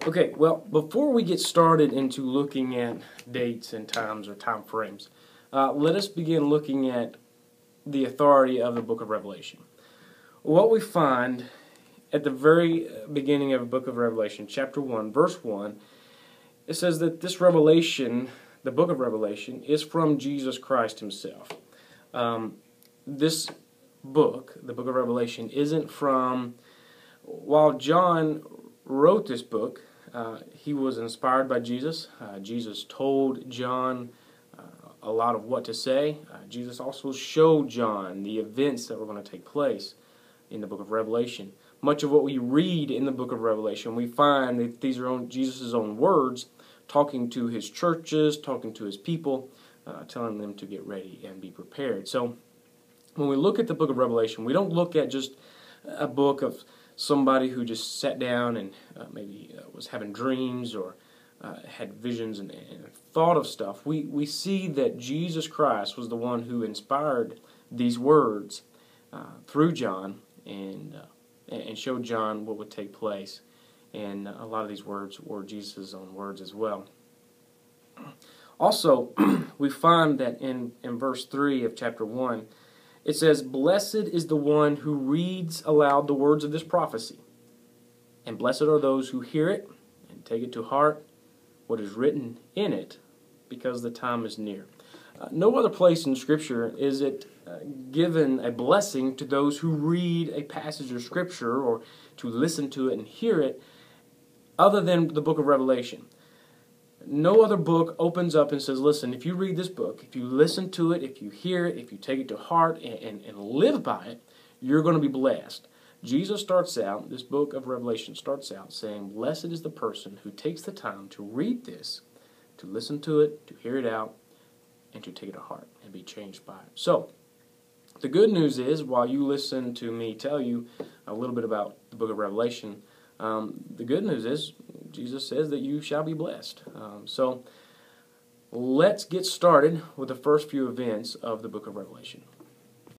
Okay, well, before we get started into looking at dates and times or time frames, let us begin looking at the authority of the book of Revelation. What we find at the very beginning of the book of Revelation, chapter 1, verse 1, it says that this revelation, the book of Revelation, is from Jesus Christ himself. This book, the book of Revelation, isn't from, while John wrote this book, he was inspired by Jesus. Jesus told John a lot of what to say. Jesus also showed John the events that were going to take place in the book of Revelation. Much of what we read in the book of Revelation, we find that these are Jesus' own words, talking to his churches, talking to his people, telling them to get ready and be prepared. So when we look at the book of Revelation, we don't look at just a book of somebody who just sat down and maybe was having dreams or had visions and thought of stuff. We see that Jesus Christ was the one who inspired these words through John and showed John what would take place. And a lot of these words were Jesus' own words as well. Also, we find that in verse 3 of chapter 1, it says, "Blessed is the one who reads aloud the words of this prophecy, and blessed are those who hear it and take it to heart what is written in it, because the time is near." No other place in Scripture is it given a blessing to those who read a passage of Scripture or to listen to it and hear it other than the book of Revelation. No other book opens up and says, listen, if you read this book, if you listen to it, if you hear it, if you take it to heart and live by it, you're going to be blessed. Jesus starts out, this book of Revelation starts out saying, blessed is the person who takes the time to read this, to listen to it, to hear it out, and to take it to heart and be changed by it. So, the good news is, while you listen to me tell you a little bit about the book of Revelation, the good news is, Jesus says that you shall be blessed. So let's get started with the first few events of the book of Revelation.